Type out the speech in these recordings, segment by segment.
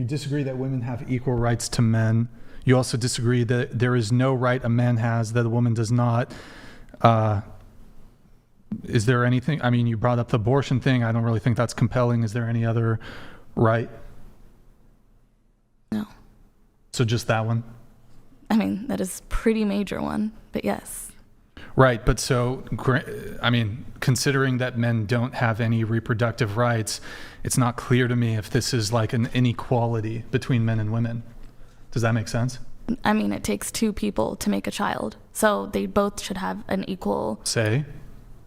You disagree that women have equal rights to men. You also disagree that there is no right a man has that a woman does not. Is there anything, I mean, you brought up the abortion thing. I don't really think that's compelling. Is there any other right? No. So just that one? I mean, that is a pretty major one, but yes. Right, but so, I mean, considering that men don't have any reproductive rights, it's not clear to me if this is like an inequality between men and women. Does that make sense? I mean, it takes two people to make a child, so they both should have an equal... Say?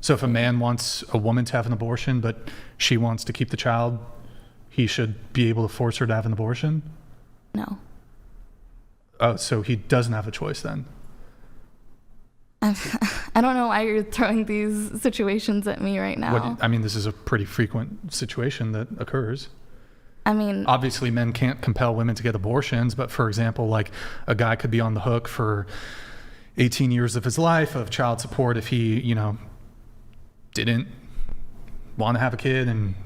So if a man wants a woman to have an abortion, but she wants to keep the child, he should be able to force her to have an abortion? No. Oh, so he doesn't have a choice then? I don't know why you're throwing these situations at me right now. I mean, this is a pretty frequent situation that occurs. I mean... Obviously, men can't compel women to get abortions, but for example, like a guy could be on the hook for 18 years of his life of child support if he, you know, didn't want to have a kid and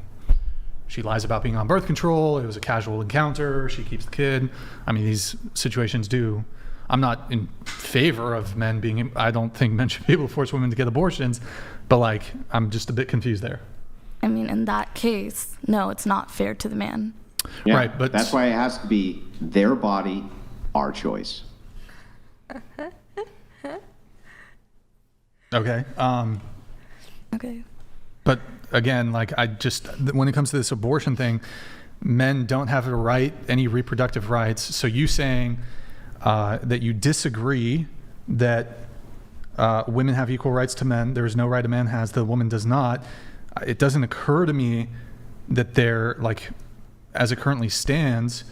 she lies about being on birth control. It was a casual encounter. She keeps the kid. I mean, these situations do. I'm not in favor of men being, I don't think men should be able to force women to get abortions, but like, I'm just a bit confused there. I mean, in that case, no, it's not fair to the man. Yeah, right, but that's why it has to be their body, our choice. Okay. Okay. But again, like when it comes to this abortion thing, men don't have a right, any reproductive rights. So you saying that you disagree that women have equal rights to men, there is no right a man has that a woman does not. It doesn't occur to me that they're like, as it currently stands,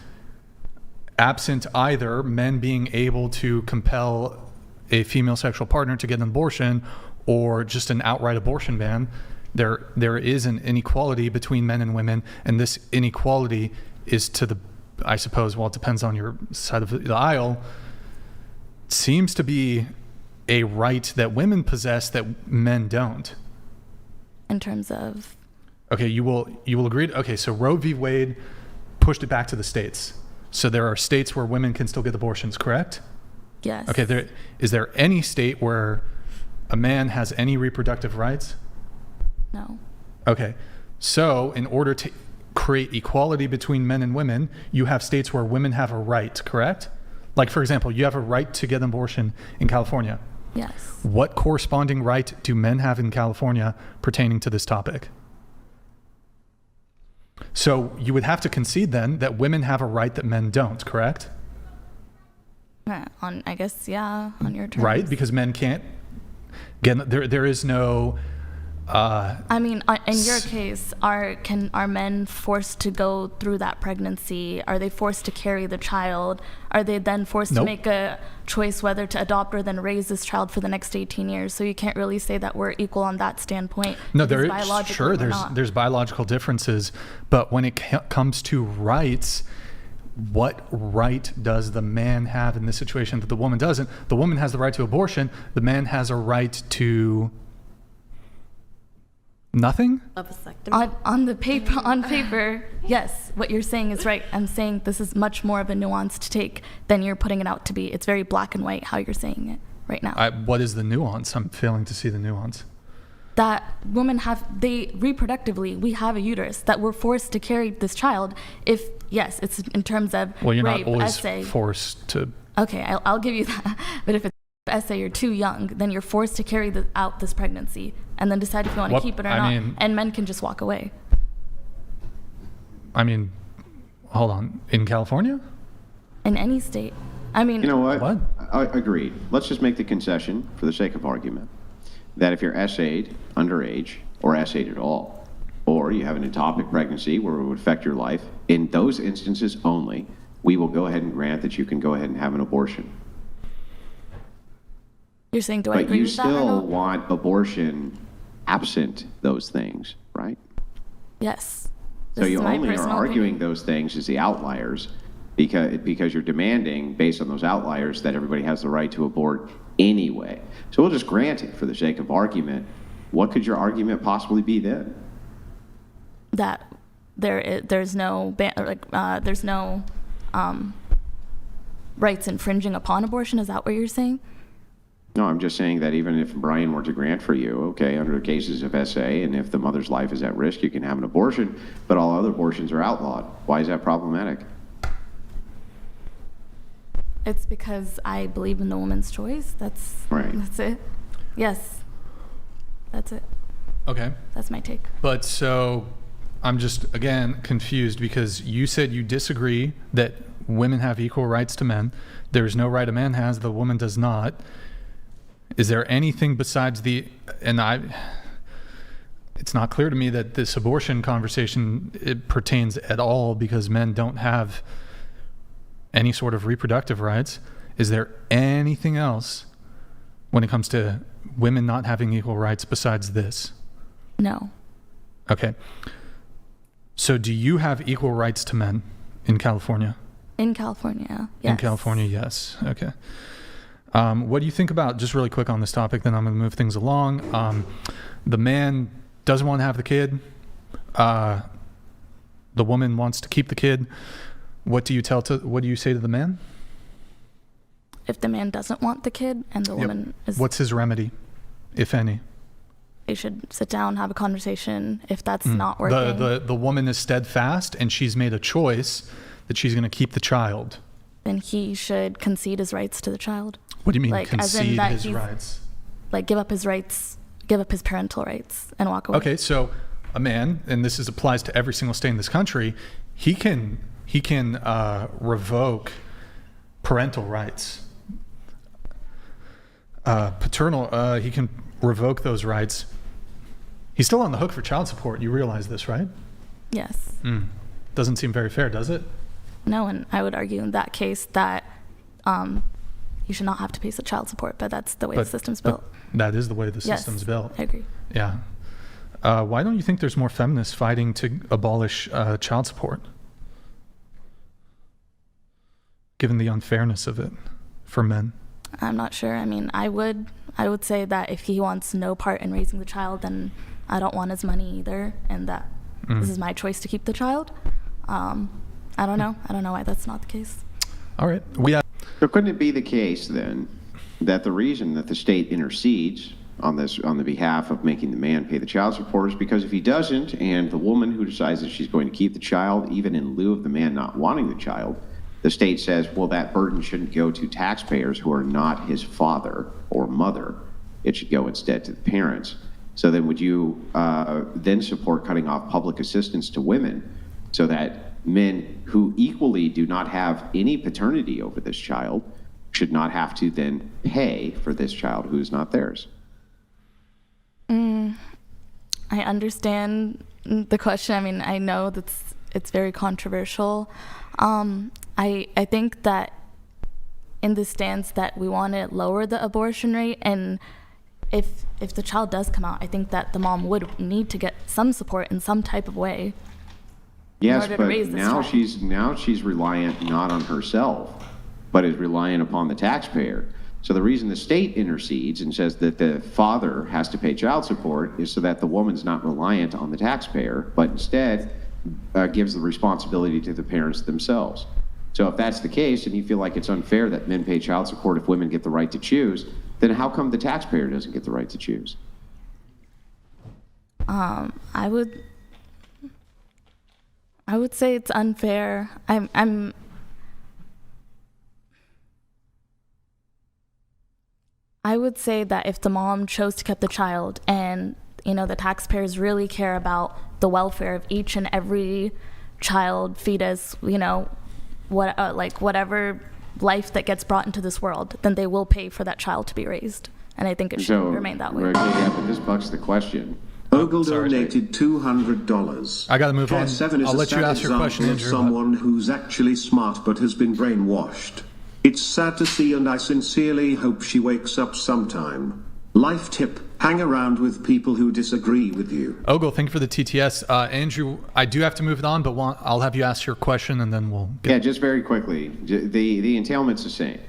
absent either men being able to compel a female sexual partner to get an abortion or just an outright abortion ban, there is an inequality between men and women, and this inequality is to the, I suppose, well, it depends on your side of the aisle, seems to be a right that women possess that men don't. In terms of... Okay, you will agree. Okay, so Roe v. Wade pushed it back to the states. So there are states where women can still get abortions, correct? Yes. Okay, is there any state where a man has any reproductive rights? No. Okay, so in order to create equality between men and women, you have states where women have a right, correct? Like, for example, you have a right to get an abortion in California. Yes. What corresponding right do men have in California pertaining to this topic? So you would have to concede then that women have a right that men don't, correct? I guess, yeah, on your terms. Right, because men can't get, there is no... I mean, in your case, are men forced to go through that pregnancy? Are they forced to carry the child? Are they then forced to make a choice whether to adopt or then raise this child for the next 18 years? So you can't really say that we're equal on that standpoint. No, there's biological differences, but when it comes to rights, what right does the man have in this situation that the woman doesn't? The woman has the right to abortion. The man has a right to... Nothing? On paper, yes, what you're saying is right. I'm saying this is much more of a nuanced take than you're putting it out to be. It's very black and white how you're saying it right now. What is the nuance? I'm failing to see the nuance. That women reproductively, we have a uterus, that we're forced to carry this child if, yes, it's in terms of well, you're rape, not always essay. Forced to... Okay, I'll give you that. But if it's essay, you're too young, then you're forced to carry out this pregnancy and then decide if you want to keep it or not. And men can just walk away. I mean, hold on. In California? In any state. I mean... You know what? Agreed. Let's just make the concession, for the sake of argument, that if you're essayed underage, or essayed at all, or you have an ectopic pregnancy where it would affect your life, in those instances only, we will go ahead and grant that you can go ahead and have an abortion. You're saying, do I agree with that? But you still want abortion absent those things, right? Yes. So you only are arguing those things as the outliers because you're demanding, based on those outliers, that everybody has the right to abort anyway. So we'll just grant it for the sake of argument. What could your argument possibly be then? That there's no rights infringing upon abortion. Is that what you're saying? No, I'm just saying that even if Brian were to grant for you, okay, under the cases of SA, and if the mother's life is at risk, you can have an abortion, but all other abortions are outlawed. Why is that problematic? It's because I believe in the woman's choice. That's it. Yes, that's it. Okay. That's my take. But so I'm just, again, confused because you said you disagree that women have equal rights to men. There's no right a man has, the woman does not. Is there anything besides it's not clear to me that this abortion conversation, it pertains at all because men don't have any sort of reproductive rights. Is there anything else when it comes to women not having equal rights besides this? No. Okay. So do you have equal rights to men in California? In California, yes. In California, yes. Okay. What do you think about, just really quick on this topic, then I'm going to move things along. The man doesn't want to have the kid. The woman wants to keep the kid. What do you say to the man? If the man doesn't want the kid and the woman is... What's his remedy, if any? They should sit down, have a conversation. If that's not working... The woman is steadfast and she's made a choice that she's going to keep the child. Then he should concede his rights to the child. What do you mean, like, concede his rights? Like, give up his rights, give up his parental rights, and walk away. Okay, so a man, and this applies to every single state in this country, he can revoke parental rights. He can revoke those rights. He's still on the hook for child support. You realize this, right? Yes. Doesn't seem very fair, does it? No, and I would argue in that case that you should not have to pay the child support, but that's the way the system's built. That is the way the system's built. I agree. Yeah. Why don't you think there's more feminists fighting to abolish child support? Given the unfairness of it for men. I'm not sure. I mean, I would say that if he wants no part in raising the child, then I don't want his money either, and that this is my choice to keep the child. I don't know. I don't know why that's not the case. All right. So couldn't it be the case then that the reason that the state intercedes on the behalf of making the man pay the child support is because if he doesn't, and the woman who decides that she's going to keep the child, even in lieu of the man not wanting the child, the state says, well, that burden shouldn't go to taxpayers who are not his father or mother. It should go instead to the parents. So then would you then support cutting off public assistance to women so that men who equally do not have any paternity over this child should not have to then pay for this child who is not theirs? I understand the question. I mean, I know it's very controversial. I think that in the stance that we want to lower the abortion rate, and if the child does come out, I think that the mom would need to get some support in some type of way. Yes, but now she's reliant not on herself, but is reliant upon the taxpayer. So the reason the state intercedes and says that the father has to pay child support is so that the woman's not reliant on the taxpayer, but instead gives the responsibility to the parents themselves. So if that's the case, and you feel like it's unfair that men pay child support if women get the right to choose, then how come the taxpayer doesn't get the right to choose? I would say it's unfair. I would say that if the mom chose to keep the child and, the taxpayers really care about the welfare of each and every child, fetus, whatever life that gets brought into this world, then they will pay for that child to be raised. And I think it should remain that way. Yeah, but this bugs the question. Ogle donated $200. I got to move on. I'll let you ask your question, Andrew. Someone who's actually smart but has been brainwashed. It's sad to see, and I sincerely hope she wakes up sometime. Life tip: hang around with people who disagree with you. Ogle, thank you for the TTS. Andrew, I do have to move it on, but I'll have you ask your question, and then we'll get... Yeah, just very quickly. The entailment's the same.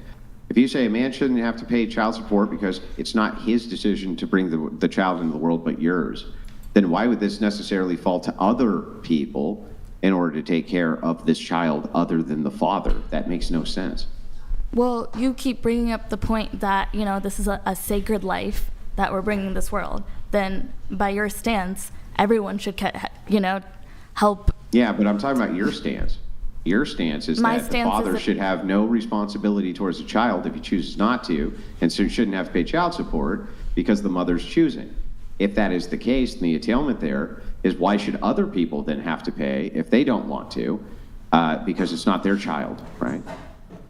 If you say a man shouldn't have to pay child support because it's not his decision to bring the child into the world but yours, then why would this necessarily fall to other people in order to take care of this child other than the father. That makes no sense. Well, you keep bringing up the point that, you know, this is a sacred life that we're bringing to this world. Then by your stance, everyone should, you know, help. Yeah, but I'm talking about your stance. Your stance is My that the stance is father that- should have no responsibility towards the child if he chooses not to, and so shouldn't have to pay child support because the mother's choosing. If that is the case, then the entailment there is, why should other people then have to pay if they don't want to, because it's not their child, right?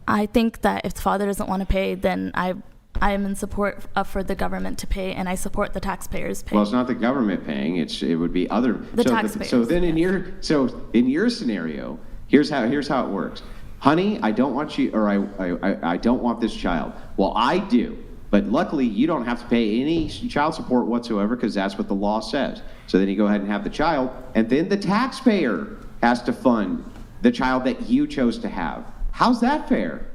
I think that if the father doesn't want to pay, then I am in support for the government to pay, and I support the taxpayers pay. Well, it's not the government paying; it would be other. The taxpayers. So then, in your scenario, here's how it works. Honey, I don't want you, or I don't want this child. Well, I do, but luckily you don't have to pay any child support whatsoever because that's what the law says. So then you go ahead and have the child, and then the taxpayer has to fund the child that you chose to have. How's that fair?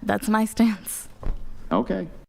That's my stance. Okay.